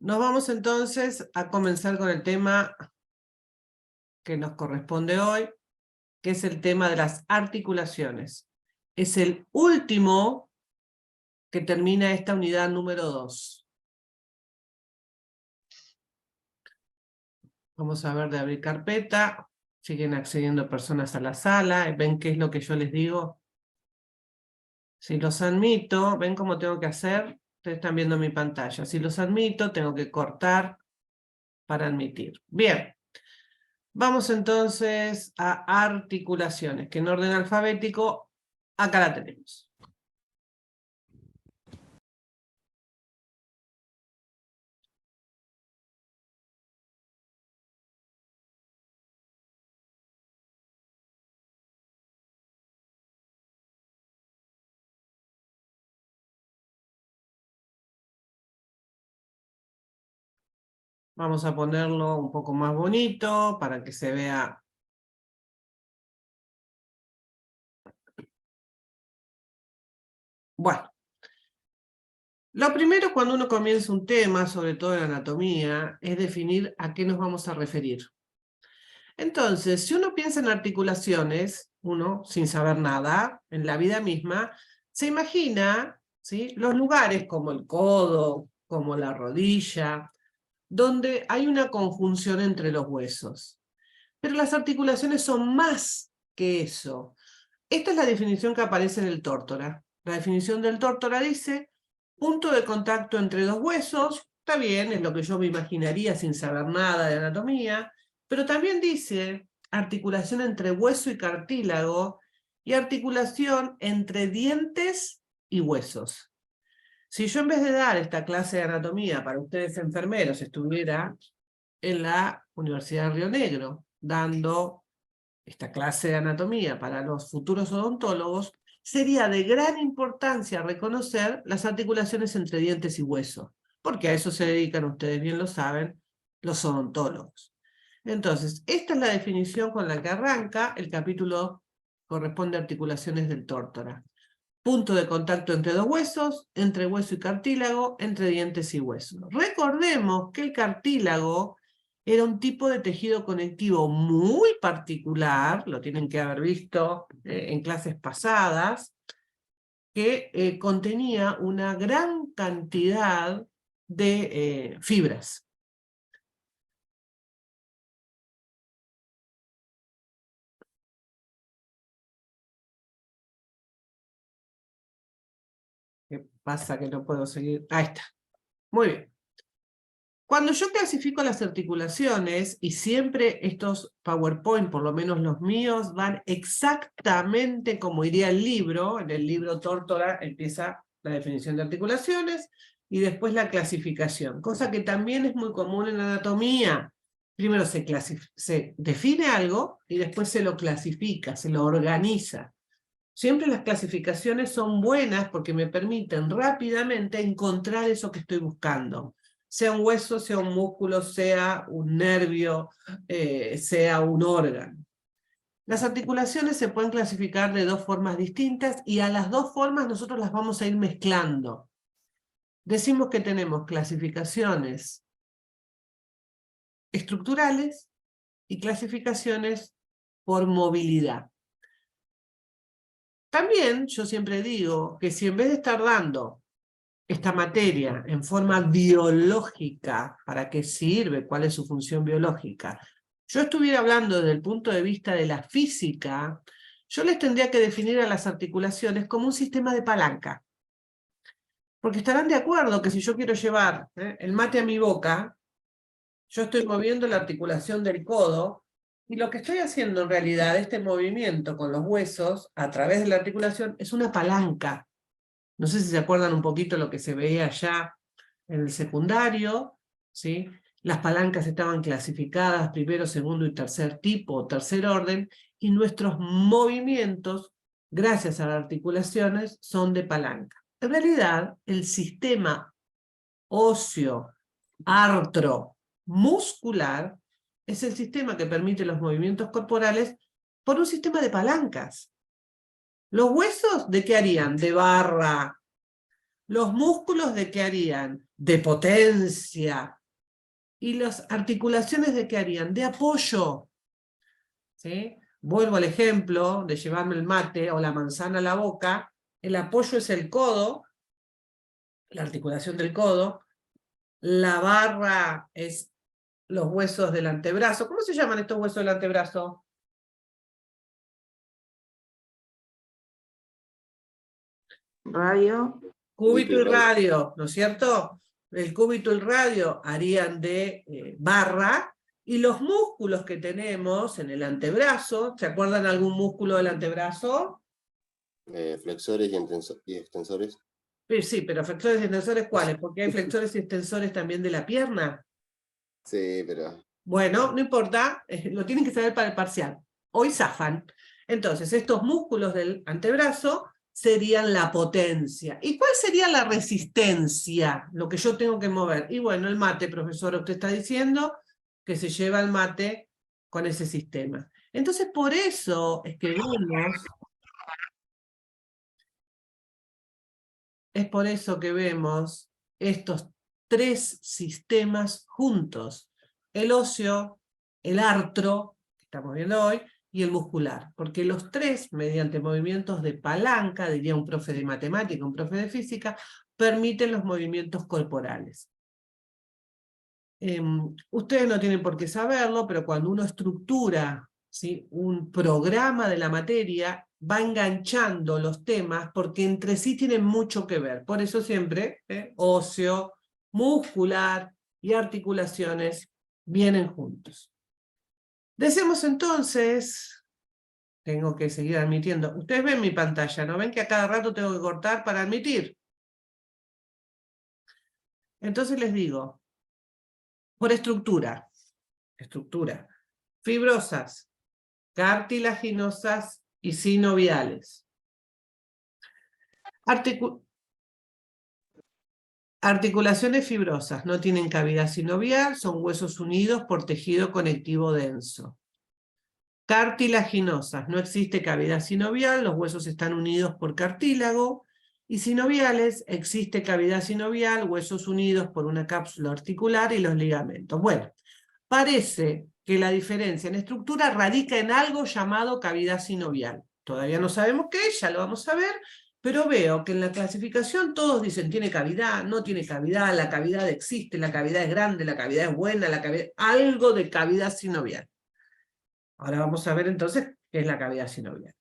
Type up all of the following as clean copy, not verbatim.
Nos vamos entonces a comenzar con el tema que nos corresponde hoy, que es el tema de las articulaciones. Es el último que termina esta unidad número 2. Vamos a ver de abrir carpeta. Siguen accediendo personas a la sala. ¿Ven qué es lo que yo les digo? Si los admito, ¿ven cómo tengo que hacer? Ustedes están viendo mi pantalla. Si los admito, tengo que cortar para admitir. Bien. Vamos entonces a articulaciones, que en orden alfabético, acá la tenemos. Vamos a ponerlo un poco más bonito para que se vea. Bueno, lo primero cuando uno comienza un tema, sobre todo en anatomía, es definir a qué nos vamos a referir. Entonces, si uno piensa en articulaciones, uno, sin saber nada, en la vida misma, se imagina, ¿sí?, los lugares como el codo, como la rodilla, donde hay una conjunción entre los huesos. Pero las articulaciones son más que eso. Esta es la definición que aparece en el Tórtora. La definición del Tórtora dice: punto de contacto entre dos huesos. Está bien, es lo que yo me imaginaría sin saber nada de anatomía, pero también dice articulación entre hueso y cartílago y articulación entre dientes y huesos. Si yo en vez de dar esta clase de anatomía para ustedes enfermeros estuviera en la Universidad de Río Negro dando esta clase de anatomía para los futuros odontólogos, sería de gran importancia reconocer las articulaciones entre dientes y huesos, porque a eso se dedican, ustedes bien lo saben, los odontólogos. Entonces, esta es la definición con la que arranca el capítulo corresponde a articulaciones del Tórtora. Punto de contacto entre dos huesos, entre hueso y cartílago, entre dientes y huesos. Recordemos que el cartílago era un tipo de tejido conectivo muy particular, lo tienen que haber visto en clases pasadas, que contenía una gran cantidad de fibras. ¿Qué pasa que no puedo seguir? Ahí está. Muy bien. Cuando yo clasifico las articulaciones, y siempre estos PowerPoint, por lo menos los míos, van exactamente como iría el libro. En el libro Tórtora empieza la definición de articulaciones y después la clasificación, cosa que también es muy común en anatomía. Primero se define algo y después se lo clasifica, se lo organiza. Siempre las clasificaciones son buenas porque me permiten rápidamente encontrar eso que estoy buscando. Sea un hueso, sea un músculo, sea un nervio, sea un órgano. Las articulaciones se pueden clasificar de dos formas distintas y a las dos formas nosotros las vamos a ir mezclando. Decimos que tenemos clasificaciones estructurales y clasificaciones por movilidad. También yo siempre digo que si en vez de estar dando esta materia en forma biológica, ¿para qué sirve? ¿Cuál es su función biológica? Yo estuviera hablando desde el punto de vista de la física, yo les tendría que definir a las articulaciones como un sistema de palanca. Porque estarán de acuerdo que si yo quiero llevar el mate a mi boca, yo estoy moviendo la articulación del codo, y lo que estoy haciendo en realidad, este movimiento con los huesos, a través de la articulación, es una palanca. No sé si se acuerdan un poquito lo que se veía allá en el secundario, ¿sí? Las palancas estaban clasificadas primero, segundo y tercer tipo, tercer orden, y nuestros movimientos, gracias a las articulaciones, son de palanca. En realidad, el sistema óseo, muscular, es el sistema que permite los movimientos corporales por un sistema de palancas. ¿Los huesos de qué harían? De barra. Los músculos ¿de qué harían? De potencia. ¿Y las articulaciones de qué harían? De apoyo. ¿Sí? Vuelvo al ejemplo de llevarme el mate o la manzana a la boca. El apoyo es el codo, la articulación del codo. La barra es los huesos del antebrazo. ¿Cómo se llaman estos huesos del antebrazo? Radio. Cúbito y radio, ¿no es cierto? El cúbito y el radio harían de barra, y los músculos que tenemos en el antebrazo, ¿se acuerdan algún músculo del antebrazo? Flexores y extensores. Sí, pero flexores y extensores, ¿cuáles? Porque hay flexores y extensores también de la pierna. Sí, pero... Bueno, no importa, lo tienen que saber para el parcial. Hoy zafan. Entonces, estos músculos del antebrazo serían la potencia. ¿Y cuál sería la resistencia? Lo que yo tengo que mover. Y bueno, el mate, profesor, usted está diciendo que se lleva el mate con ese sistema. Entonces, por eso es que vemos estos tres sistemas juntos. El óseo, el artro, que estamos viendo hoy, y el muscular, porque los tres, mediante movimientos de palanca, diría un profe de matemática, un profe de física, permiten los movimientos corporales. Ustedes no tienen por qué saberlo, pero cuando uno estructura, ¿sí?, un programa de la materia, va enganchando los temas porque entre sí tienen mucho que ver. Por eso siempre óseo, muscular y articulaciones vienen juntos. Decimos entonces, tengo que seguir admitiendo. Ustedes ven mi pantalla, ¿no ven que a cada rato tengo que cortar para admitir? Entonces les digo, por estructura, fibrosas, cartilaginosas y sinoviales. Articulaciones fibrosas, no tienen cavidad sinovial, son huesos unidos por tejido conectivo denso. Cartilaginosas, no existe cavidad sinovial, los huesos están unidos por cartílago. Y sinoviales, existe cavidad sinovial, huesos unidos por una cápsula articular y los ligamentos. Bueno, parece que la diferencia en estructura radica en algo llamado cavidad sinovial. Todavía no sabemos qué es, ya lo vamos a ver, pero veo que en la clasificación todos dicen tiene cavidad, no tiene cavidad, la cavidad existe, la cavidad es grande, la cavidad es buena, algo de cavidad sinovial. Ahora vamos a ver entonces qué es la cavidad sinovial.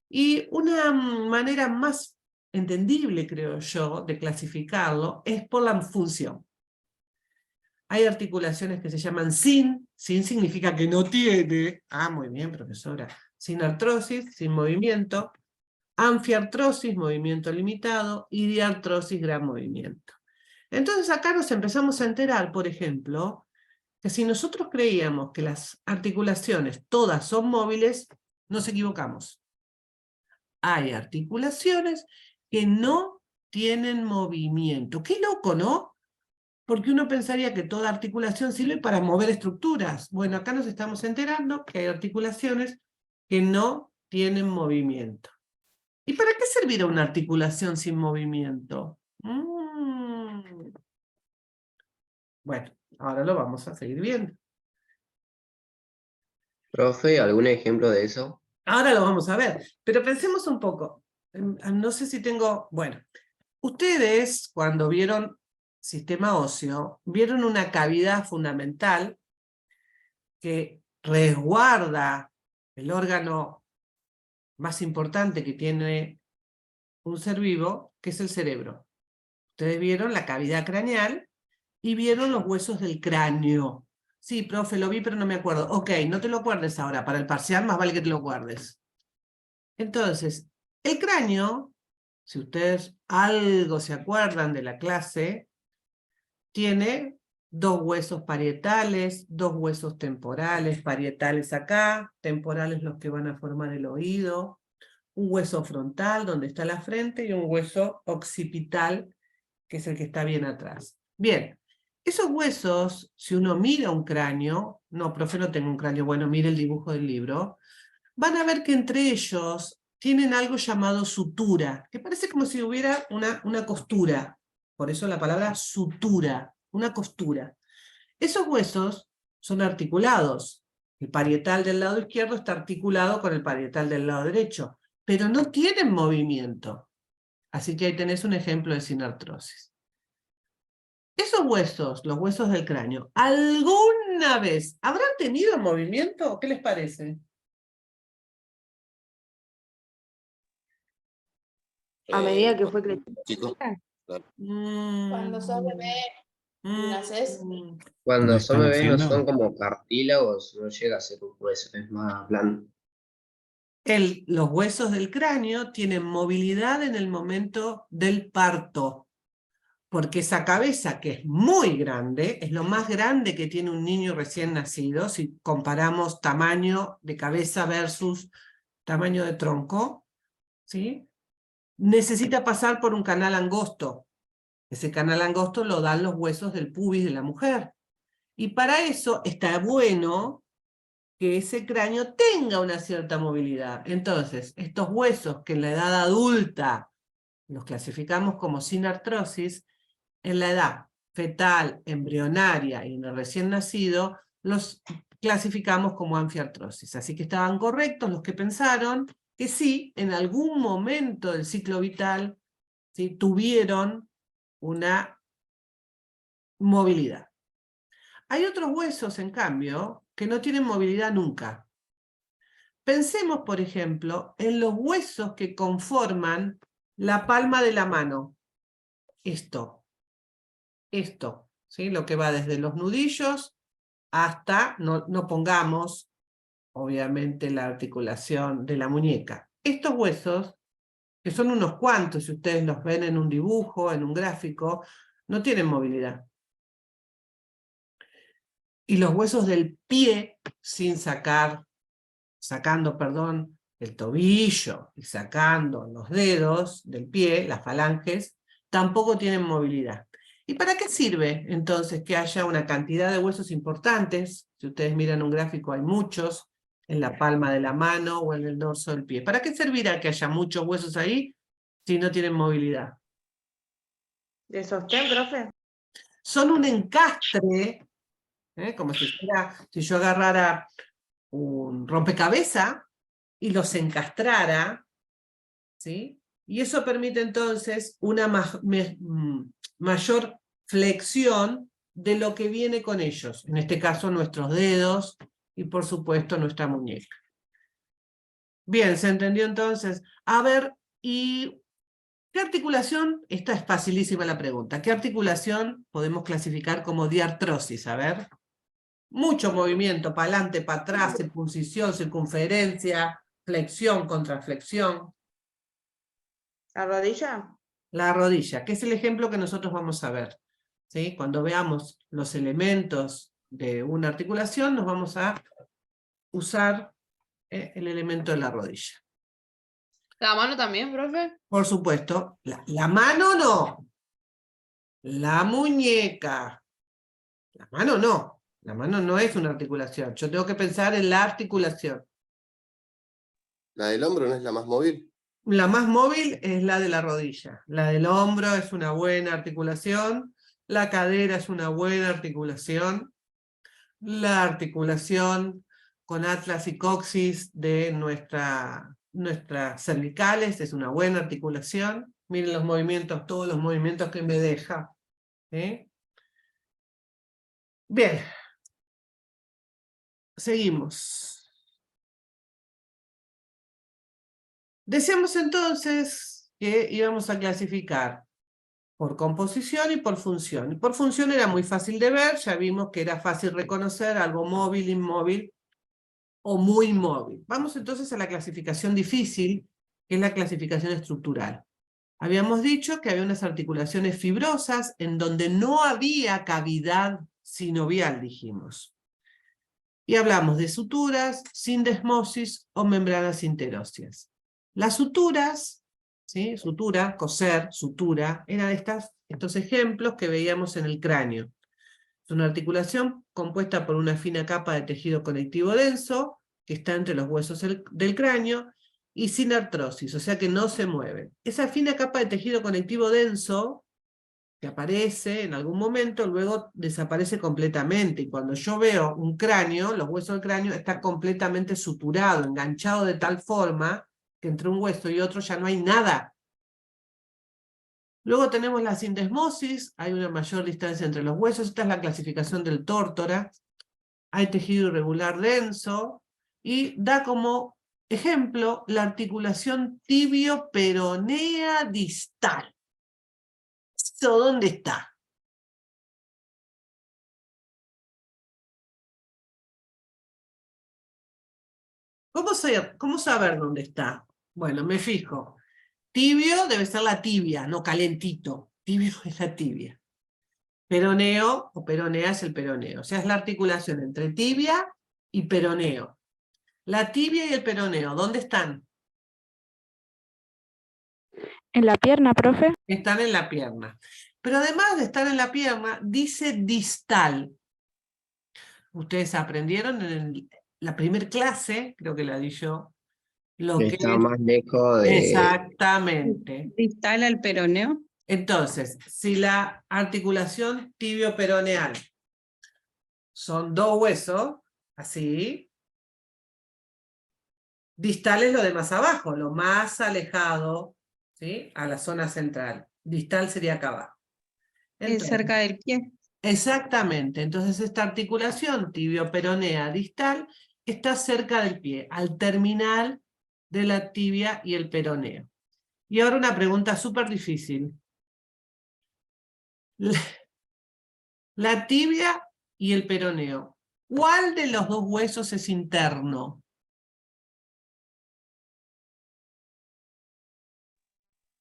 Y una manera más entendible, creo yo, de clasificarlo es por la función. Hay articulaciones que se llaman sin significa que no tiene, muy bien, profesora, sin artrosis, sin movimiento, anfiartrosis, movimiento limitado, y diartrosis, gran movimiento. Entonces acá nos empezamos a enterar, por ejemplo, que si nosotros creíamos que las articulaciones todas son móviles, nos equivocamos. Hay articulaciones que no tienen movimiento. Qué loco, ¿no? Porque uno pensaría que toda articulación sirve para mover estructuras. Bueno, acá nos estamos enterando que hay articulaciones que no tienen movimiento. ¿Y para qué servirá una articulación sin movimiento? Bueno, ahora lo vamos a seguir viendo. Profe, ¿algún ejemplo de eso? Ahora lo vamos a ver, pero pensemos un poco. No sé si tengo... Bueno, ustedes cuando vieron sistema óseo, vieron una cavidad fundamental que resguarda el órgano más importante que tiene un ser vivo, que es el cerebro. Ustedes vieron la cavidad craneal y vieron los huesos del cráneo. Sí, profe, lo vi, pero no me acuerdo. Ok, no te lo guardes ahora. Para el parcial más vale que te lo guardes. Entonces, el cráneo, si ustedes algo se acuerdan de la clase, tiene dos huesos parietales, dos huesos temporales, parietales acá, temporales los que van a formar el oído, un hueso frontal donde está la frente y un hueso occipital que es el que está bien atrás. Bien, esos huesos, si uno mira un cráneo, no, profe, no tengo un cráneo, bueno, mire el dibujo del libro, van a ver que entre ellos tienen algo llamado sutura, que parece como si hubiera una costura. Por eso la palabra sutura, una costura. Esos huesos son articulados. El parietal del lado izquierdo está articulado con el parietal del lado derecho, pero no tienen movimiento. Así que ahí tenés un ejemplo de sinartrosis. Esos huesos, los huesos del cráneo, ¿alguna vez habrán tenido movimiento? ¿Qué les parece? A medida que fue creciendo. Chicos, Cuando sos bebé y naces. Cuando ¿Me son están bebés no haciendo? son como cartílagos, no llega a ser un hueso, es más blando. Los huesos del cráneo tienen movilidad en el momento del parto, porque esa cabeza, que es muy grande, es lo más grande que tiene un niño recién nacido, si comparamos tamaño de cabeza versus tamaño de tronco, ¿sí? Necesita pasar por un canal angosto. Ese canal angosto lo dan los huesos del pubis de la mujer. Y para eso está bueno que ese cráneo tenga una cierta movilidad. Entonces, estos huesos que en la edad adulta los clasificamos como sinartrosis, en la edad fetal, embrionaria y en el recién nacido, los clasificamos como anfiartrosis. Así que estaban correctos los que pensaron que sí, en algún momento del ciclo vital, ¿sí?, tuvieron una movilidad. Hay otros huesos, en cambio, que no tienen movilidad nunca. Pensemos, por ejemplo, en los huesos que conforman la palma de la mano. Esto, ¿sí? Lo que va desde los nudillos hasta, no pongamos, obviamente, la articulación de la muñeca. Estos huesos, que son unos cuantos, si ustedes los ven en un dibujo, en un gráfico, no tienen movilidad. Y los huesos del pie, sacando, el tobillo y sacando los dedos del pie, las falanges, tampoco tienen movilidad. ¿Y para qué sirve entonces que haya una cantidad de huesos importantes? Si ustedes miran un gráfico hay muchos, en la palma de la mano o en el dorso del pie. ¿Para qué servirá que haya muchos huesos ahí si no tienen movilidad? ¿De sostén, profe? Son un encastre, como si yo agarrara un rompecabezas y los encastrara, ¿sí? Y eso permite entonces una mayor flexión de lo que viene con ellos, en este caso nuestros dedos y por supuesto nuestra muñeca. Bien, ¿se entendió entonces? A ver, ¿y qué articulación? Esta es facilísima la pregunta. ¿Qué articulación podemos clasificar como diartrosis? A ver. Mucho movimiento, para adelante, para atrás, circuncisión, circunferencia, flexión, contraflexión. ¿La rodilla? La rodilla, que es el ejemplo que nosotros vamos a ver, ¿sí? Cuando veamos los elementos de una articulación, nos vamos a usar el elemento de la rodilla. ¿La mano también, profe? Por supuesto, la mano no, la muñeca. La mano no. La mano no es una articulación. Yo tengo que pensar en la articulación. ¿la del hombro no es la más móvil? La más móvil es la de la rodilla. La del hombro es una buena articulación. La cadera es una buena articulación. La articulación con atlas y coxis de nuestras cervicales es una buena articulación. Miren los movimientos, todos los movimientos que me deja. Bien. Seguimos. Decíamos entonces que íbamos a clasificar por composición y por función. Y por función era muy fácil de ver, ya vimos que era fácil reconocer algo móvil, inmóvil o muy móvil. Vamos entonces a la clasificación difícil, que es la clasificación estructural. Habíamos dicho que había unas articulaciones fibrosas en donde no había cavidad sinovial, dijimos. Y hablamos de suturas, sindesmosis o membranas interóseas. Las suturas, ¿sí? Sutura, coser, sutura, eran estos ejemplos que veíamos en el cráneo. Es una articulación compuesta por una fina capa de tejido conectivo denso, que está entre los huesos del cráneo, y sin artrosis, o sea que no se mueven. Esa fina capa de tejido conectivo denso que aparece en algún momento, luego desaparece completamente. Y cuando yo veo un cráneo, los huesos del cráneo están completamente suturados, enganchados de tal forma que entre un hueso y otro ya no hay nada. Luego tenemos la sindesmosis, hay una mayor distancia entre los huesos, esta es la clasificación del tórtora. Hay tejido irregular denso, y da como ejemplo la articulación tibio-peronea distal. ¿Eso dónde está? ¿Cómo saber dónde está? Bueno, me fijo. Tibio debe ser la tibia, no calentito. Tibio es la tibia. Peroneo o peronea es el peroneo. O sea, es la articulación entre tibia y peroneo. La tibia y el peroneo, ¿dónde están? En la pierna, profe. Están en la pierna. Pero además de estar en la pierna, dice distal. Ustedes aprendieron en la primer clase, creo que la di yo, lo que Está es más lejos de... exactamente. ¿Distal al peroneo? Entonces, si la articulación tibio-peroneal son dos huesos, así, distal es lo de más abajo, lo más alejado, ¿sí?, a la zona central. Distal sería acá abajo. Es Entonces, cerca del pie. exactamente, entonces esta articulación tibio-peronea distal está cerca del pie, al terminal de la tibia y el peroneo. Y ahora una pregunta súper difícil. La tibia y el peroneo, ¿cuál de los dos huesos es interno?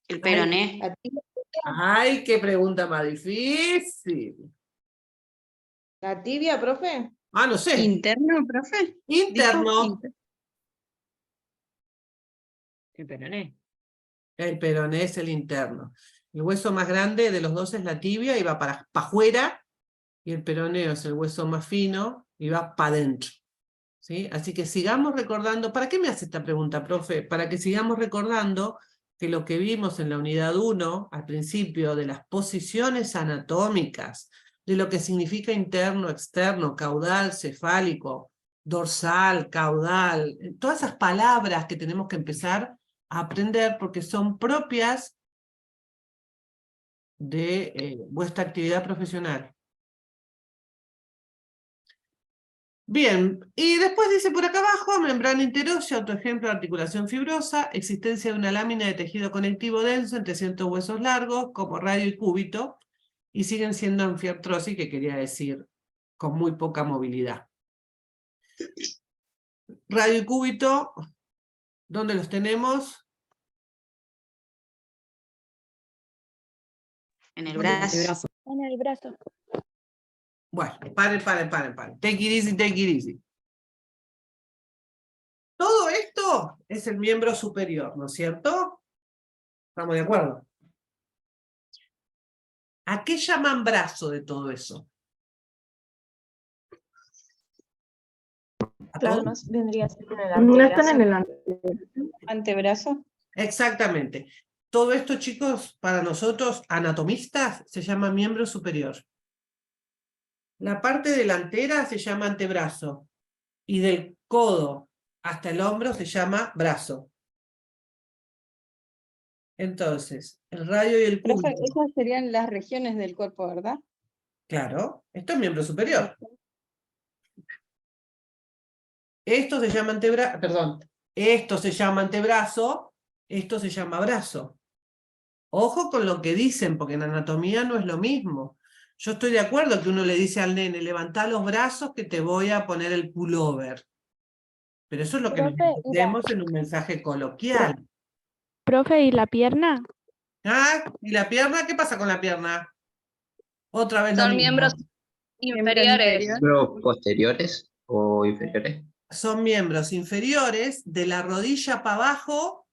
El peroné. La tibia, ¡Ay, qué pregunta más difícil! profe. Ah, no sé. ¿Interno, profe? Dijo Interno. El peroné. El peroné es el interno. El hueso más grande de los dos es la tibia y va para afuera, y el peroneo es el hueso más fino y va para adentro. ¿Sí? Así que sigamos recordando. ¿Para qué me hace esta pregunta, profe? Para que sigamos recordando que lo que vimos en la unidad 1, al principio, de las posiciones anatómicas, de lo que significa interno, externo, caudal, cefálico, dorsal, caudal, todas esas palabras que tenemos que empezar a aprender porque son propias de vuestra actividad profesional. Bien, y después dice por acá abajo, membrana interósea, otro ejemplo de articulación fibrosa, existencia de una lámina de tejido conectivo denso entre ciertos huesos largos, como radio y cúbito, y siguen siendo anfiartrosis, que quería decir con muy poca movilidad. Radio y cúbito, ¿dónde los tenemos? En el brazo. En el brazo. Bueno, paren. Take it easy, take it easy. Todo esto es el miembro superior, ¿no es cierto? ¿Estamos de acuerdo? ¿A qué llaman brazo de todo eso? ¿A todo? Vendría a ser en el No antebrazo. están en el antebrazo. ¿Antebrazo? Exactamente. Todo esto, chicos, para nosotros, anatomistas, se llama miembro superior. La parte delantera se llama antebrazo, y del codo hasta el hombro se llama brazo. Entonces, el radio y el Profe, cúbito. esas serían las regiones del cuerpo, ¿verdad? Claro, esto es miembro superior. Esto se llama antebrazo, perdón, esto se llama antebrazo, esto se llama brazo. Ojo con lo que dicen, porque en anatomía no es lo mismo. Yo estoy de acuerdo que uno le dice al nene, levantá los brazos que te voy a poner el pullover. Pero eso es lo que nos Profe, entendemos en un mensaje coloquial. Profe, ¿y la pierna? Ah, ¿y la pierna? ¿Qué pasa con la pierna? Otra vez lo Son mismo. miembros inferiores. ¿Miembros posteriores o inferiores? Son miembros inferiores, de la rodilla para abajo,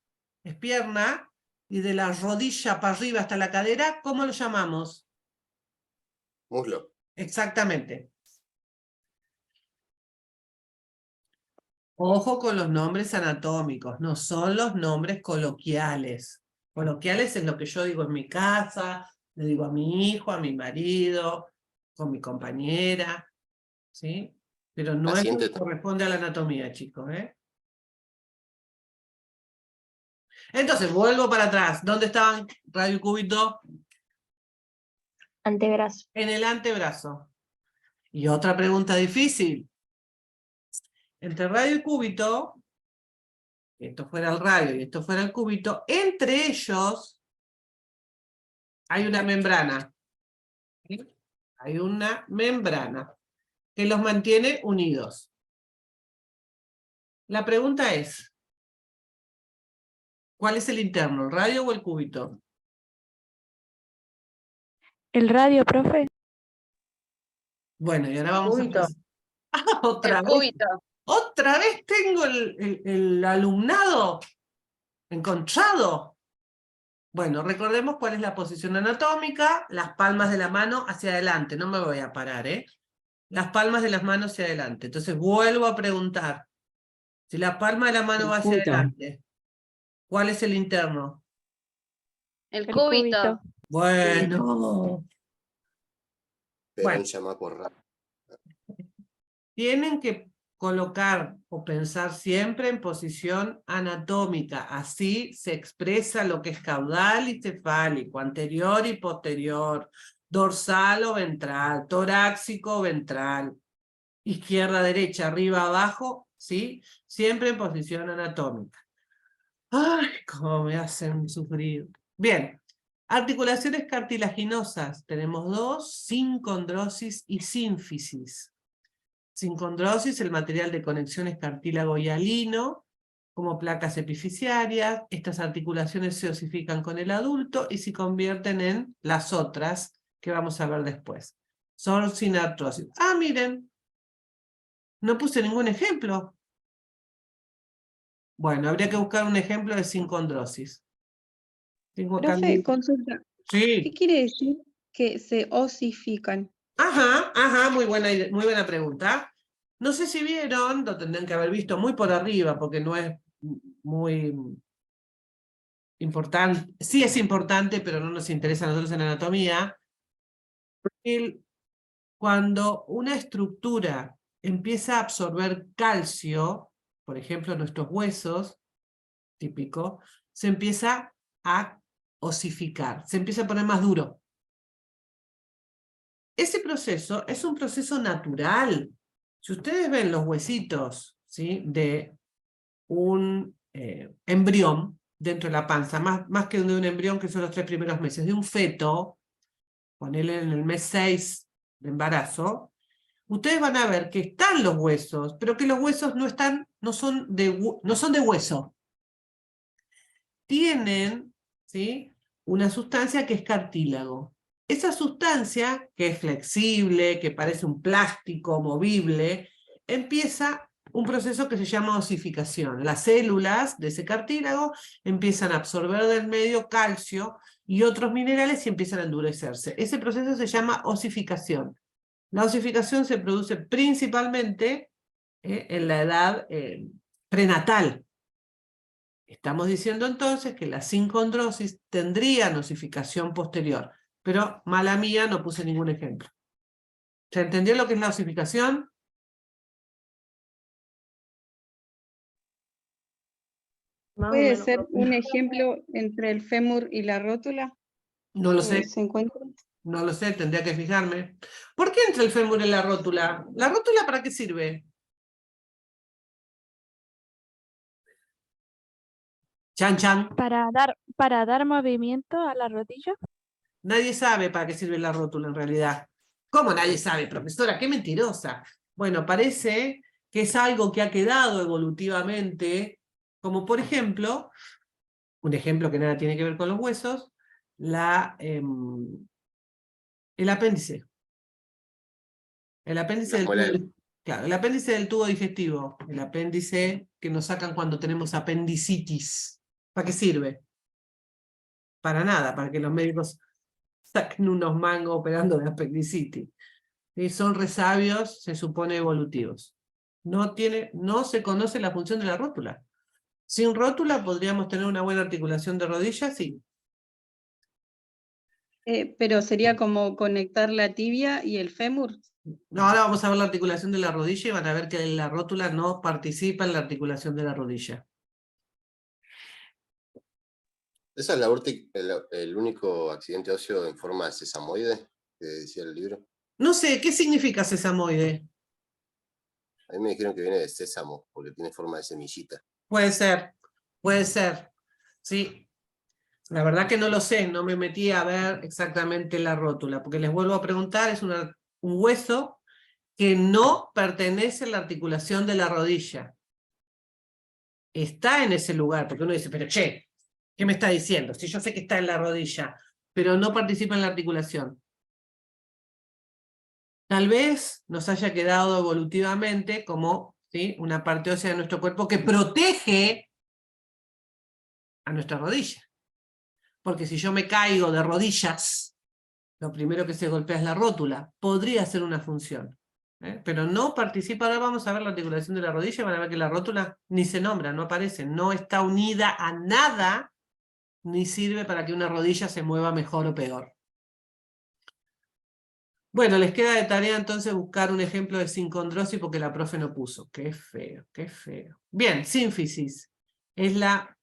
es pierna, y de la rodilla para arriba hasta la cadera, ¿cómo lo llamamos? Muslo. Exactamente. Ojo con los nombres anatómicos, no son los nombres coloquiales. Coloquiales es lo que yo digo en mi casa, le digo a mi hijo, a mi marido, con mi compañera, ¿sí? Pero no es lo Paciente que corresponde a la anatomía, chicos, ¿eh? Entonces, vuelvo para atrás. ¿Dónde estaban radio y cúbito? Antebrazo. En el antebrazo. Y otra pregunta difícil. Entre radio y cúbito, esto fuera el radio y esto fuera el cúbito, entre ellos hay una membrana. ¿Sí? Hay una membrana que los mantiene unidos. La pregunta es, ¿cuál es el interno, el radio o el cúbito? El radio, profe. Bueno, y ahora vamos Cúbito. a... Ah, otra El vez. cúbito. Otra vez tengo el alumnado encontrado. Bueno, recordemos cuál es la posición anatómica, las palmas de la mano hacia adelante, no me voy a parar, ¿eh? Las palmas de las manos hacia adelante. Entonces vuelvo a preguntar, si la palma de la mano El va hacia cúbito. adelante, ¿cuál es el interno? El El cúbito. cúbito. Bueno, Pero Bueno. llama por radio. tienen que colocar o pensar siempre en posición anatómica, así se expresa lo que es caudal y cefálico, anterior y posterior, dorsal o ventral, torácico o ventral, izquierda, derecha, arriba, abajo, ¿sí? Siempre en posición anatómica. ¡Ay, cómo me hacen sufrir! Bien, articulaciones cartilaginosas, tenemos dos, sincondrosis y sínfisis. Sincondrosis, el material de conexión es cartílago hialino, como placas epifisiarias. Estas articulaciones se osifican con el adulto y se convierten en las otras, que vamos a ver después. Son sin artrosis. Ah, miren, no puse ningún ejemplo. Bueno, habría que buscar un ejemplo de sincondrosis. Tengo acá Profe, mi- consulta. Sí. ¿Qué quiere decir que se osifican? Ajá, muy buena pregunta. No sé si vieron, lo tendrán que haber visto muy por arriba, porque no es muy importante. Sí es importante, pero no nos interesa a nosotros en anatomía. Cuando una estructura empieza a absorber calcio, por ejemplo, nuestros huesos, típico, se empieza a osificar, se empieza a poner más duro. Ese proceso es un proceso natural. Si ustedes ven los huesitos, ¿sí?, de un embrión dentro de la panza, más que de un embrión que son los 3 primeros meses, de un feto, ponele en el mes 6 de embarazo, ustedes van a ver que están los huesos, pero que los huesos no son de hueso. Tienen, ¿sí?, una sustancia que es cartílago. Esa sustancia, que es flexible, que parece un plástico movible, empieza un proceso que se llama osificación. Las células de ese cartílago empiezan a absorber del medio calcio y otros minerales y empiezan a endurecerse. Ese proceso se llama osificación. La osificación se produce principalmente en la edad prenatal. Estamos diciendo entonces que la sincondrosis tendría osificación posterior, pero mala mía no puse ningún ejemplo. ¿Se entendió lo que es la osificación? ¿Puede ser un ejemplo entre el fémur y la rótula? No lo sé, ¿Se encuentran? no lo sé, tendría que fijarme. ¿Por qué entra el fémur en la rótula? ¿La rótula para qué sirve? Chan, chan. Para dar movimiento a la rodilla. Nadie sabe para qué sirve la rótula en realidad. ¿Cómo nadie sabe, profesora? ¡Qué mentirosa! Bueno, parece que es algo que ha quedado evolutivamente, como por ejemplo, un ejemplo que nada tiene que ver con los huesos, el apéndice. El apéndice del tubo, claro, el apéndice del tubo digestivo, el apéndice que nos sacan cuando tenemos apendicitis. ¿Para qué sirve? Para nada, para que los médicos saquen unos mangos operando de apendicitis. Y son resabios, se supone, evolutivos. No se conoce la función de la rótula. Sin rótula podríamos tener una buena articulación de rodillas, sí. Pero sería como conectar la tibia y el fémur. Ahora vamos a ver la articulación de la rodilla y van a ver que la rótula no participa en la articulación de la rodilla. ¿Esa es el único accidente óseo en forma de sesamoide que decía el libro? No sé, ¿qué significa sesamoide? A mí me dijeron que viene de sésamo, porque tiene forma de semillita. Puede ser, sí. La verdad que no lo sé, no me metí a ver exactamente la rótula, porque les vuelvo a preguntar, es un hueso que no pertenece a la articulación de la rodilla. Está en ese lugar, porque uno dice, pero che, ¿qué me está diciendo? Si yo sé que está en la rodilla, pero no participa en la articulación. Tal vez nos haya quedado evolutivamente como, ¿sí?, una parte ósea de nuestro cuerpo que protege a nuestra rodilla. Porque si yo me caigo de rodillas, lo primero que se golpea es la rótula. Podría ser una función, pero no participa. Ahora vamos a ver la articulación de la rodilla y van a ver que la rótula ni se nombra, no aparece, no está unida a nada, ni sirve para que una rodilla se mueva mejor o peor. Bueno, les queda de tarea entonces buscar un ejemplo de sincondrosis porque la profe no puso. Qué feo, qué feo. Bien, sínfisis. Es la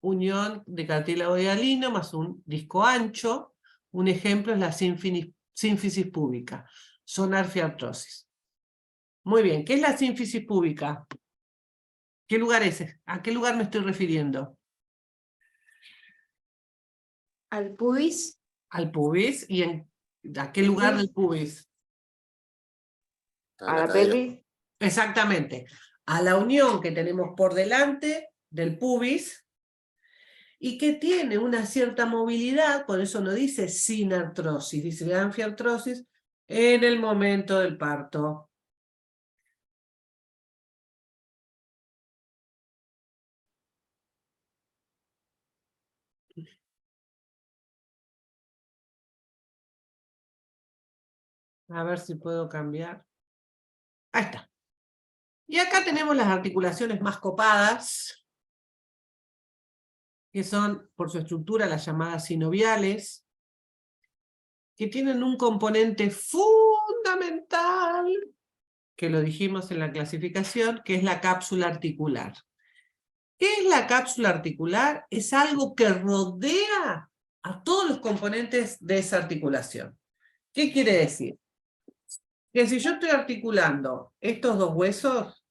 unión de cartílago y hialino más un disco ancho. Un ejemplo es la sínfisis púbica. Sonar fiartrosis. Muy bien, ¿qué es la sínfisis púbica? ¿Qué lugar es? ¿A qué lugar me estoy refiriendo? Al pubis. Al pubis. ¿Y a qué lugar del pubis? A la pelvis. Exactamente. A la unión que tenemos por delante del pubis y que tiene una cierta movilidad, por eso no dice sin artrosis, dice anfiartrosis, en el momento del parto. A ver si puedo cambiar. Ahí está. Y acá tenemos las articulaciones más copadas, que son, por su estructura, las llamadas sinoviales, que tienen un componente fundamental, que lo dijimos en la clasificación, que es la cápsula articular. ¿Qué es la cápsula articular? Es algo que rodea a todos los componentes de esa articulación. ¿Qué quiere decir? Que si yo estoy articulando estos dos huesos,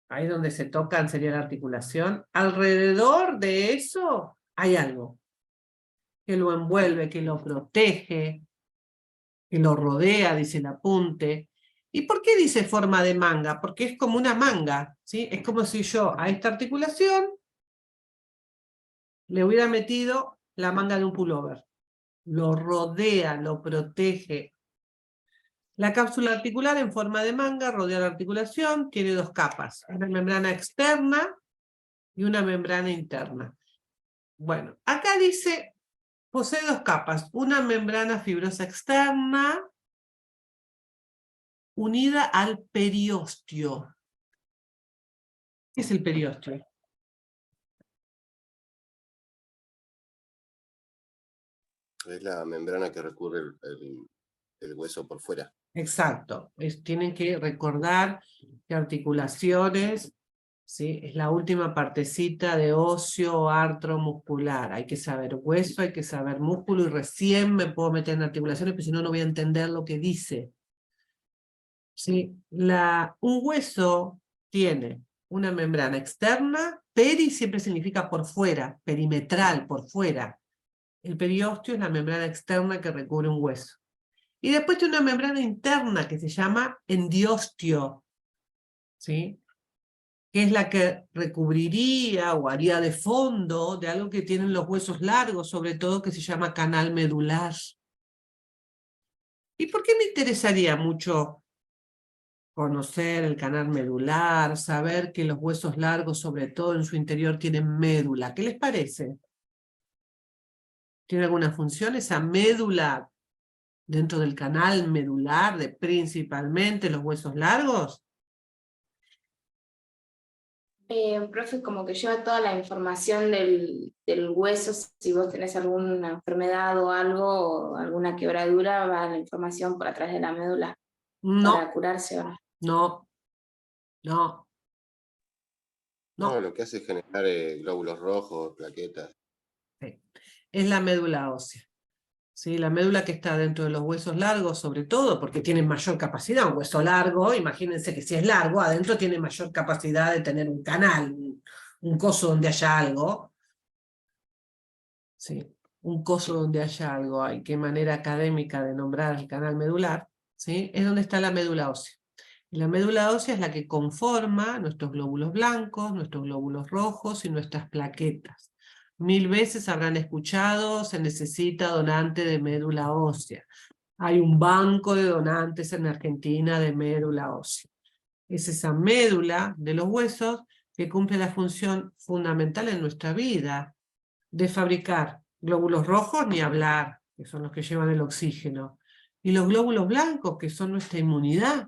ahí donde se tocan sería la articulación, alrededor de eso hay algo que lo envuelve, que lo protege, que lo rodea, dice el apunte. ¿Y por qué dice forma de manga? Porque es como una manga, ¿sí? Es como si yo a esta articulación le hubiera metido la manga de un pullover. Lo rodea, lo protege. La cápsula articular en forma de manga rodea la articulación, tiene dos capas, una membrana externa y una membrana interna. Bueno, acá dice, posee dos capas, una membrana fibrosa externa unida al periósteo. ¿Qué es el periósteo? Es la membrana que recubre el hueso por fuera. Exacto. Tienen que recordar que articulaciones, ¿sí?, es la última partecita de óseo artromuscular. Hay que saber hueso, hay que saber músculo y recién me puedo meter en articulaciones, porque si no, no voy a entender lo que dice. ¿Sí? Un hueso tiene una membrana externa, peri siempre significa por fuera, perimetral, por fuera. El periósteo es la membrana externa que recubre un hueso. Y después tiene una membrana interna que se llama endiostio, ¿sí?, que es la que recubriría o haría de fondo de algo que tienen los huesos largos, sobre todo, que se llama canal medular. ¿Y por qué me interesaría mucho conocer el canal medular, saber que los huesos largos, sobre todo en su interior, tienen médula? ¿Qué les parece? ¿Tiene alguna función esa médula dentro del canal medular de principalmente los huesos largos? Profe, como que lleva toda la información del hueso, si vos tenés alguna enfermedad o algo, o alguna quebradura, va la información por atrás de la médula No, para curarse o no. no, no, No, no. lo que hace es generar glóbulos rojos, plaquetas. Sí. Es la médula ósea. ¿Sí? La médula que está dentro de los huesos largos, sobre todo, porque tienen mayor capacidad. Un hueso largo, imagínense que si es largo, adentro tiene mayor capacidad de tener un canal, un coso donde haya algo. ¿Sí? Un coso donde haya algo. Hay qué manera académica de nombrar el canal medular. ¿Sí? Es donde está la médula ósea. Y la médula ósea es la que conforma nuestros glóbulos blancos, nuestros glóbulos rojos y nuestras plaquetas. 1000 veces habrán escuchado, se necesita donante de médula ósea. Hay un banco de donantes en Argentina de médula ósea. Es esa médula de los huesos que cumple la función fundamental en nuestra vida de fabricar glóbulos rojos, ni hablar, que son los que llevan el oxígeno, y los glóbulos blancos, que son nuestra inmunidad.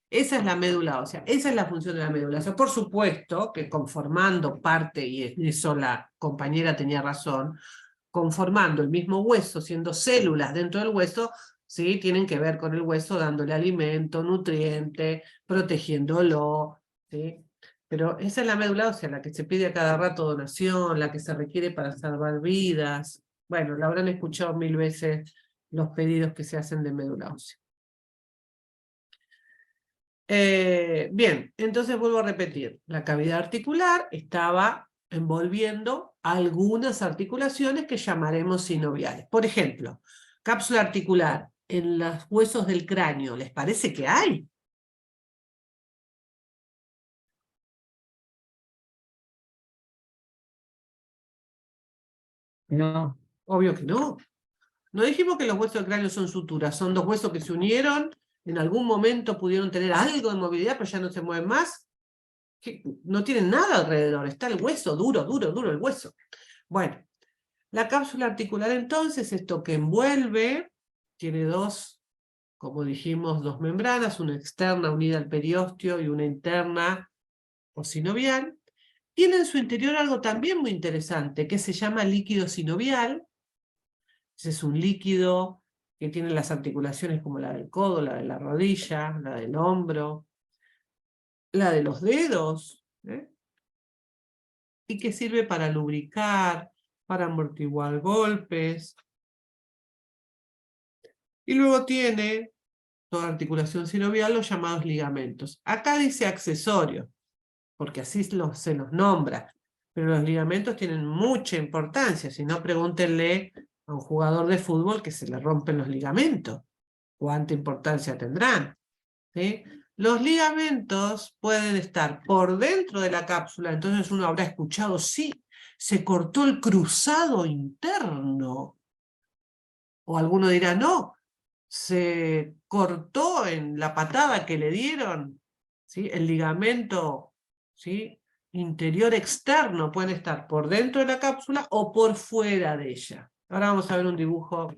Esa es la médula ósea, esa es la función de la médula ósea. Por supuesto que conformando parte, y en eso la compañera tenía razón, conformando el mismo hueso, siendo células dentro del hueso, ¿sí? Tienen que ver con el hueso dándole alimento, nutriente, protegiéndolo, ¿sí? Pero esa es la médula ósea, la que se pide a cada rato donación, la que se requiere para salvar vidas. Bueno, la habrán escuchado 1000 veces los pedidos que se hacen de médula ósea. Bien, entonces vuelvo a repetir. La cavidad articular estaba envolviendo algunas articulaciones que llamaremos sinoviales. Por ejemplo, cápsula articular en los huesos del cráneo. ¿Les parece que hay? No. Obvio que no. No dijimos que los huesos del cráneo son suturas, son dos huesos que se unieron, en algún momento pudieron tener algo de movilidad, pero ya no se mueven más. No tienen nada alrededor, está el hueso, duro, duro, duro el hueso. Bueno, la cápsula articular entonces, esto que envuelve, tiene dos, como dijimos, dos membranas, una externa unida al periósteo y una interna o sinovial. Tiene en su interior algo también muy interesante, que se llama líquido sinovial. Ese es un líquido que tiene las articulaciones como la del codo, la de la rodilla, la del hombro, la de los dedos, ¿eh? Y que sirve para lubricar, para amortiguar golpes. Y luego tiene, toda articulación sinovial, los llamados ligamentos. Acá dice accesorios, porque así se los nombra, pero los ligamentos tienen mucha importancia, si no pregúntenle a un jugador de fútbol que se le rompen los ligamentos, cuánta importancia tendrán, ¿sí? Los ligamentos pueden estar por dentro de la cápsula, entonces uno habrá escuchado, sí, se cortó el cruzado interno. O alguno dirá, no, se cortó en la patada que le dieron, ¿sí? El ligamento, ¿sí? Interior externo pueden estar por dentro de la cápsula o por fuera de ella. Ahora vamos a ver un dibujo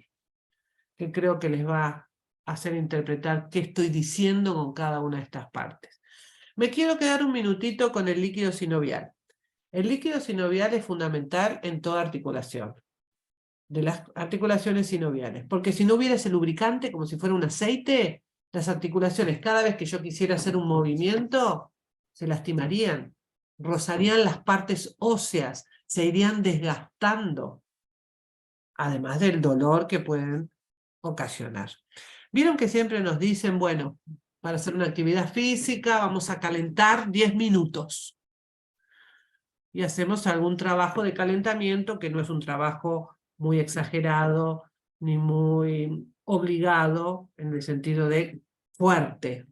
que creo que les va a hacer interpretar qué estoy diciendo con cada una de estas partes. Me quiero quedar un minutito con el líquido sinovial. El líquido sinovial es fundamental en toda articulación, de las articulaciones sinoviales, porque si no hubiera ese lubricante, como si fuera un aceite, las articulaciones, cada vez que yo quisiera hacer un movimiento, se lastimarían, rozarían las partes óseas, se irían desgastando, además del dolor que pueden ocasionar. Vieron que siempre nos dicen, bueno, para hacer una actividad física vamos a calentar 10 minutos. Y hacemos algún trabajo de calentamiento que no es un trabajo muy exagerado ni muy obligado en el sentido de fuerte.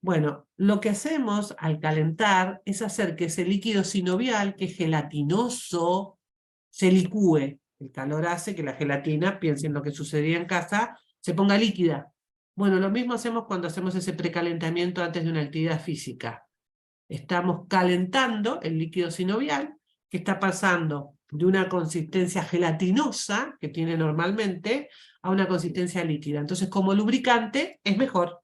Bueno, lo que hacemos al calentar es hacer que ese líquido sinovial, que es gelatinoso, se licúe. El calor hace que la gelatina, piensen lo que sucedía en casa, se ponga líquida. Bueno, lo mismo hacemos cuando hacemos ese precalentamiento antes de una actividad física. Estamos calentando el líquido sinovial, que está pasando de una consistencia gelatinosa, que tiene normalmente, a una consistencia líquida. Entonces, como lubricante, es mejor.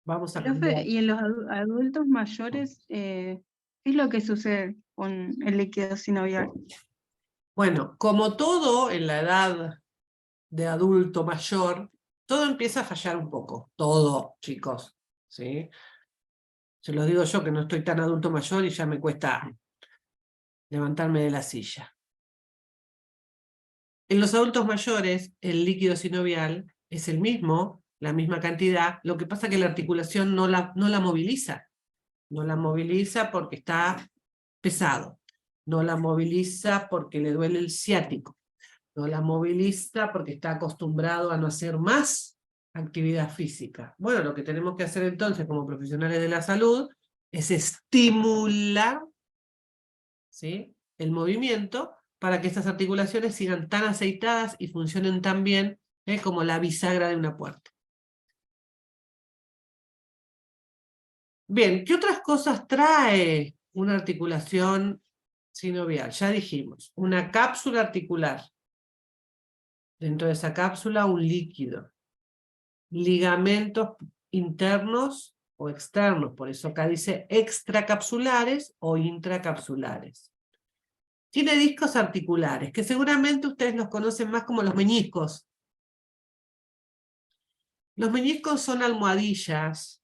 Vamos a Profe, cambiar. y en los adultos mayores, ¿qué es lo que sucede con el líquido sinovial? Bueno, como todo en la edad de adulto mayor, todo empieza a fallar un poco. Todo, chicos. ¿Sí? Se lo digo yo que no estoy tan adulto mayor y ya me cuesta levantarme de la silla. En los adultos mayores, el líquido sinovial es el mismo, la misma cantidad, lo que pasa es que la articulación no la moviliza. No la moviliza porque está pesado. No la moviliza porque le duele el ciático. No la moviliza porque está acostumbrado a no hacer más actividad física. Bueno, lo que tenemos que hacer entonces como profesionales de la salud es estimular, ¿sí?, el movimiento para que estas articulaciones sigan tan aceitadas y funcionen tan bien como la bisagra de una puerta. Bien, ¿qué otras cosas trae una articulación sinovial? Ya dijimos, una cápsula articular. Dentro de esa cápsula un líquido. Ligamentos internos o externos, por eso acá dice extracapsulares o intracapsulares. Tiene discos articulares, que seguramente ustedes los conocen más como los meñiscos. Los meñiscos son almohadillas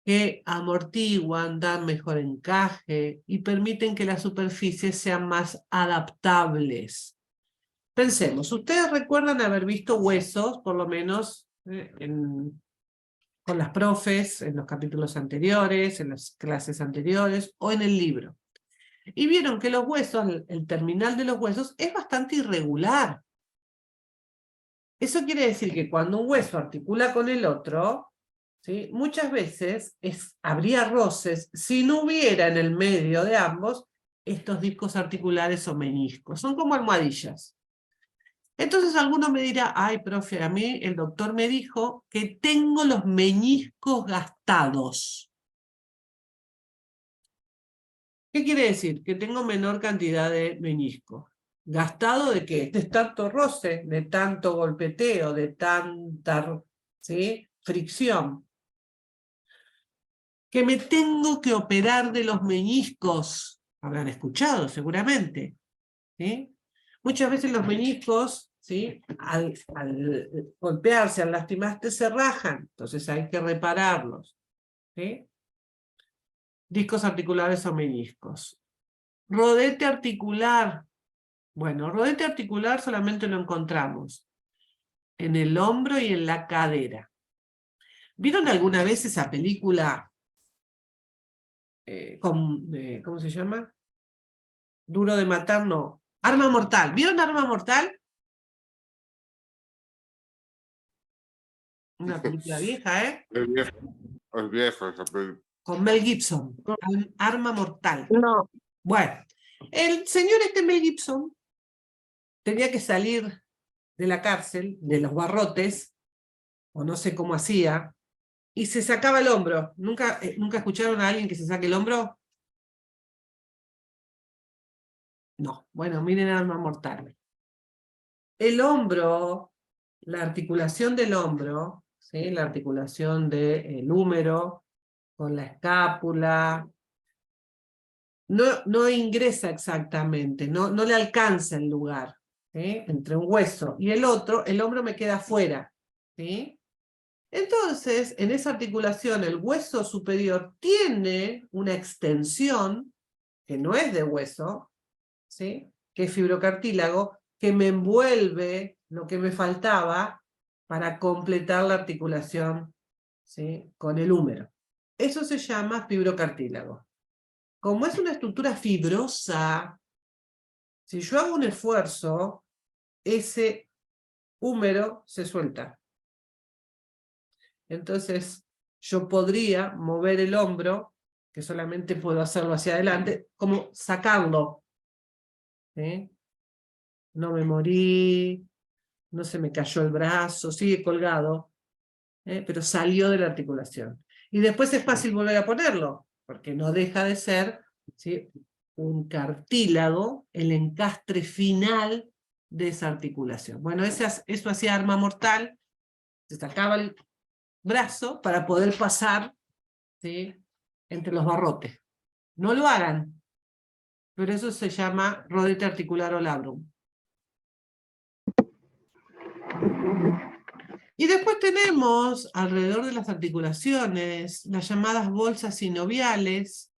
que amortiguan, dan mejor encaje y permiten que las superficies sean más adaptables. Pensemos, ustedes recuerdan haber visto huesos, por lo menos con las profes, en los capítulos anteriores, en las clases anteriores, o en el libro. Y vieron que los huesos, el terminal de los huesos, es bastante irregular. Eso quiere decir que cuando un hueso articula con el otro, ¿sí?, muchas veces habría roces si no hubiera en el medio de ambos estos discos articulares o meñiscos. Son como almohadillas. Entonces alguno me dirá, ay, profe, a mí el doctor me dijo que tengo los meñiscos gastados. ¿Qué quiere decir? Que tengo menor cantidad de meñiscos. ¿Gastado de qué? De tanto roce, de tanto golpeteo, de tanta, ¿sí?, fricción. Que me tengo que operar de los meñiscos. Habrán escuchado seguramente, ¿sí? Muchas veces los meñiscos, ¿sí?, al golpearse, al lastimarse, se rajan. Entonces hay que repararlos, ¿sí? Discos articulares o meñiscos. Rodete articular. Bueno, rodete articular solamente lo encontramos en el hombro y en la cadera. ¿Vieron alguna vez esa película ¿cómo se llama? Duro de matar, no. Arma Mortal. ¿Vieron Arma Mortal? Una película vieja, ¿eh? Es viejo esa película. Con Mel Gibson. Arma Mortal. No. Bueno, el señor Mel Gibson tenía que salir de la cárcel, de los barrotes, o no sé cómo hacía, y se sacaba el hombro. ¿Nunca escucharon a alguien que se saque el hombro? No. Bueno, miren Arma Mortal. El hombro, la articulación del hombro, ¿sí?, la articulación del húmero con la escápula, no ingresa exactamente, no le alcanza el lugar, ¿sí?, entre un hueso y el otro, el hombro me queda afuera, ¿sí? Entonces, en esa articulación, el hueso superior tiene una extensión, que no es de hueso, ¿sí?, que es fibrocartílago, que me envuelve lo que me faltaba para completar la articulación, ¿sí?, con el húmero. Eso se llama fibrocartílago. Como es una estructura fibrosa, si yo hago un esfuerzo, ese húmero se suelta. Entonces, yo podría mover el hombro, que solamente puedo hacerlo hacia adelante, como sacarlo, ¿sí? No me morí, no se me cayó el brazo, sigue colgado, pero salió de la articulación. Y después es fácil volver a ponerlo, porque no deja de ser, ¿sí?, un cartílago, el encastre final de esa articulación. Bueno, eso hacía Arma Mortal, se sacaba brazo para poder pasar, ¿sí?, entre los barrotes. No lo hagan, pero eso se llama rodete articular o labrum. Y después tenemos, alrededor de las articulaciones, las llamadas bolsas sinoviales,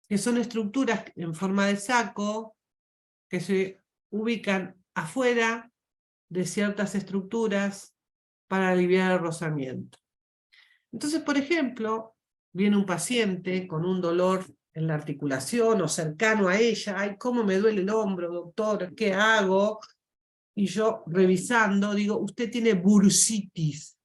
que son estructuras en forma de saco, que se ubican afuera de ciertas estructuras para aliviar el rozamiento. Entonces, por ejemplo, viene un paciente con un dolor en la articulación o cercano a ella. Ay, ¿cómo me duele el hombro, doctor? ¿Qué hago? Y yo, revisando, digo, usted tiene bursitis.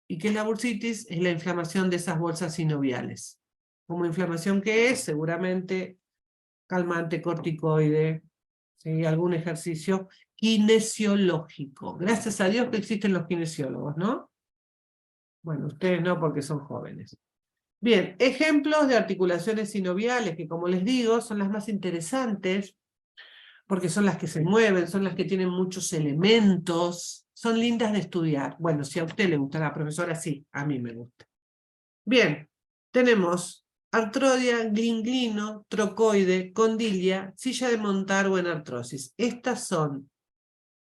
¿Y qué es la bursitis? Es la inflamación de esas bolsas sinoviales. Como inflamación que es, seguramente calmante, corticoide, ¿sí?, algún ejercicio kinesiológico. Gracias a Dios que existen los kinesiólogos, ¿no? Bueno, ustedes no porque son jóvenes. Bien, ejemplos de articulaciones sinoviales que, como les digo, son las más interesantes porque son las que se mueven, son las que tienen muchos elementos, son lindas de estudiar. Bueno, si a usted le gusta la profesora, sí, a mí me gusta. Bien, tenemos artrodia, ganglino, trocoide, condilia, silla de montar o en artrosis. Estas son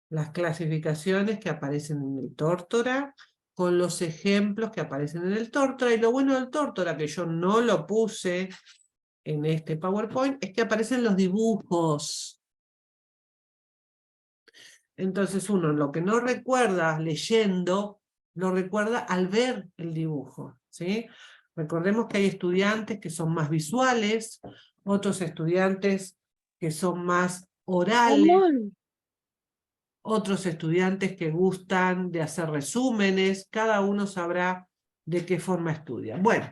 las clasificaciones que aparecen en el tórtora, con los ejemplos que aparecen en el tórtora, y lo bueno del tórtora, que yo no lo puse en este PowerPoint, es que aparecen los dibujos. Entonces uno lo que no recuerda leyendo, lo recuerda al ver el dibujo, ¿sí? Recordemos que hay estudiantes que son más visuales, otros estudiantes que son más orales, otros estudiantes que gustan de hacer resúmenes, cada uno sabrá de qué forma estudia. Bueno,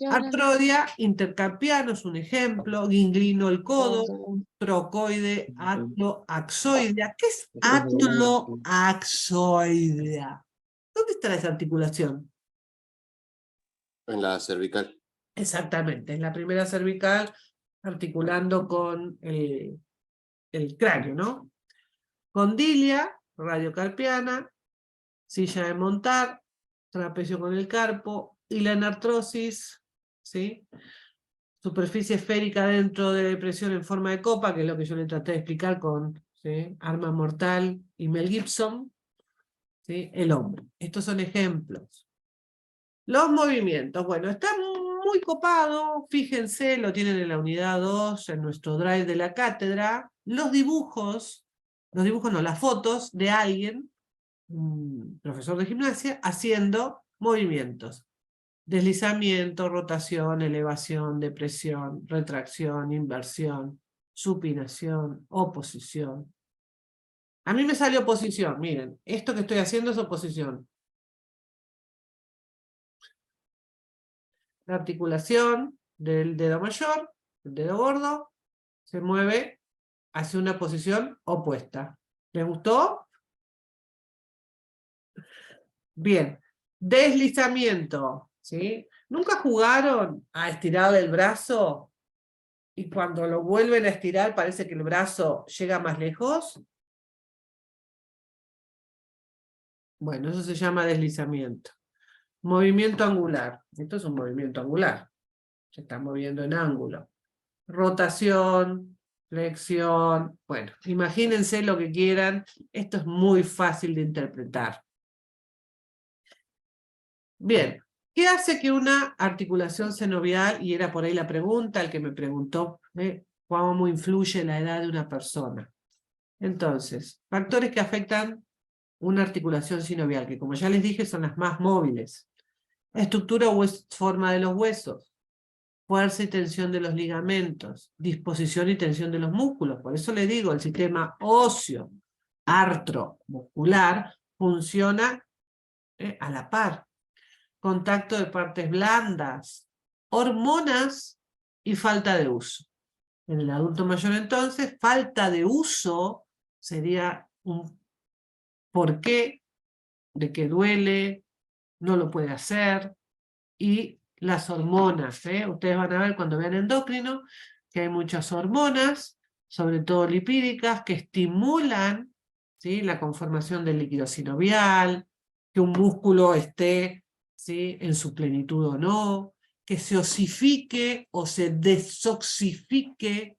artrodia, intercarpiano es un ejemplo, ganglino el codo, trocoide, atloaxoidea. ¿Qué es atloaxoidea? ¿Dónde está esa articulación? En la cervical. Exactamente, en la primera cervical, articulando con el cráneo, ¿no? Condilia, radiocarpiana, silla de montar, trapecio con el carpo, y la anartrosis, ¿sí?, superficie esférica dentro de depresión en forma de copa, que es lo que yo le traté de explicar con, ¿sí?, Arma Mortal y Mel Gibson, ¿sí?, el hombro. Estos son ejemplos. Los movimientos, bueno, está muy copado, fíjense, lo tienen en la unidad 2, en nuestro drive de la cátedra, los dibujos no, las fotos de alguien, un profesor de gimnasia, haciendo movimientos. Deslizamiento, rotación, elevación, depresión, retracción, inversión, supinación, oposición. A mí me sale oposición, miren, esto que estoy haciendo es oposición. La articulación del dedo mayor, el dedo gordo, se mueve hacia una posición opuesta. ¿Les gustó? Bien. Deslizamiento, ¿sí? ¿Nunca jugaron a estirar el brazo y cuando lo vuelven a estirar parece que el brazo llega más lejos? Bueno, eso se llama deslizamiento. Movimiento angular. Esto es un movimiento angular. Se está moviendo en ángulo. Rotación, flexión. Bueno, imagínense lo que quieran. Esto es muy fácil de interpretar. Bien, ¿qué hace que una articulación senovial, y era por ahí la pregunta, el que me preguntó, cómo influye la edad de una persona? Entonces, factores que afectan una articulación sinovial, que como ya les dije son las más móviles. Estructura o forma de los huesos, fuerza y tensión de los ligamentos, disposición y tensión de los músculos. Por eso les digo, el sistema óseo, artromuscular, funciona a la par. Contacto de partes blandas, hormonas y falta de uso. En el adulto mayor entonces, falta de uso sería un porqué de que duele, no lo puede hacer, y las hormonas, ustedes van a ver cuando vean endocrino que hay muchas hormonas, sobre todo lipídicas, que estimulan, ¿sí?, la conformación del líquido sinovial, que un músculo esté, ¿sí?, en su plenitud o no, que se osifique o se desoxifique,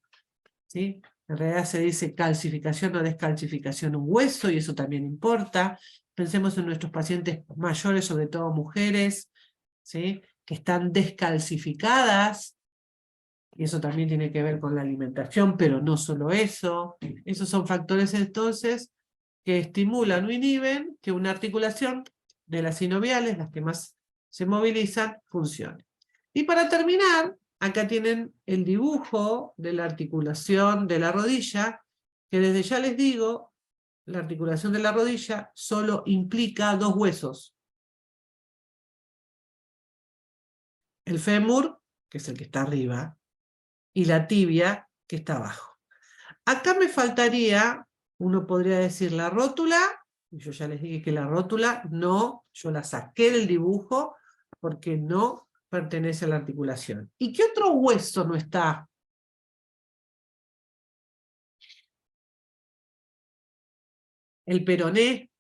¿sí? En realidad se dice calcificación o descalcificación de un hueso, y eso también importa. Pensemos en nuestros pacientes mayores, sobre todo mujeres, ¿sí?, que están descalcificadas, y eso también tiene que ver con la alimentación, pero no solo eso. Esos son factores entonces que estimulan o inhiben que una articulación de las sinoviales, las que más se movilizan, funcione. Y para terminar, acá tienen el dibujo de la articulación de la rodilla, que desde ya les digo, la articulación de la rodilla solo implica dos huesos. El fémur, que es el que está arriba, y la tibia, que está abajo. Acá me faltaría, uno podría decir la rótula, y yo ya les dije que la rótula no, yo la saqué del dibujo porque no pertenece a la articulación. ¿Y qué otro hueso no está? El peroné,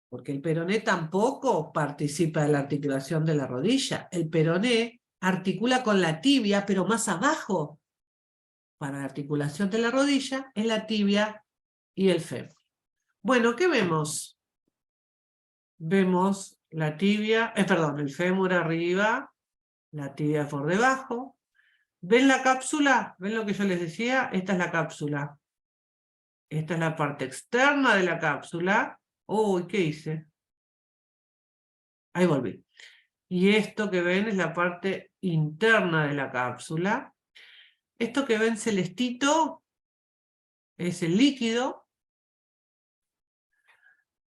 porque el peroné tampoco participa de la articulación de la rodilla. El peroné articula con la tibia, pero más abajo. Para la articulación de la rodilla es la tibia y el fémur. Bueno, ¿qué vemos? Vemos la tibia, perdón, el fémur arriba, la tibia por debajo. ¿Ven la cápsula? ¿Ven lo que yo les decía? Esta es la cápsula. Esta es la parte externa de la cápsula. Uy, ¿qué hice? Ahí volví. Y esto que ven es la parte interna de la cápsula. Esto que ven celestito es el líquido.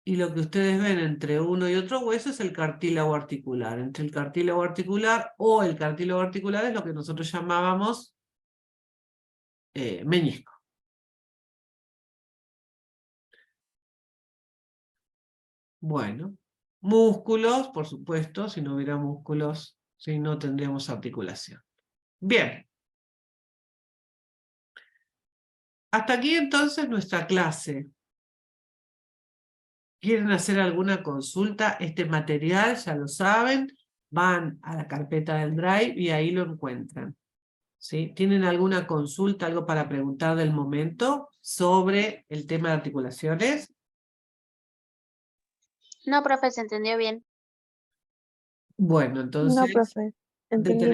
Y lo que ustedes ven entre uno y otro hueso es el cartílago articular. Entre el cartílago articular o el cartílago articular es lo que nosotros llamábamos menisco. Bueno, músculos, por supuesto, si no hubiera músculos, si no tendríamos articulación. Bien. Hasta aquí entonces nuestra clase. ¿Quieren hacer alguna consulta? Este material, ya lo saben, van a la carpeta del Drive y ahí lo encuentran. ¿Sí? ¿Tienen alguna consulta, algo para preguntar del momento sobre el tema de articulaciones? No, profe, se entendió bien. Bueno, entonces, No, profe. Entendí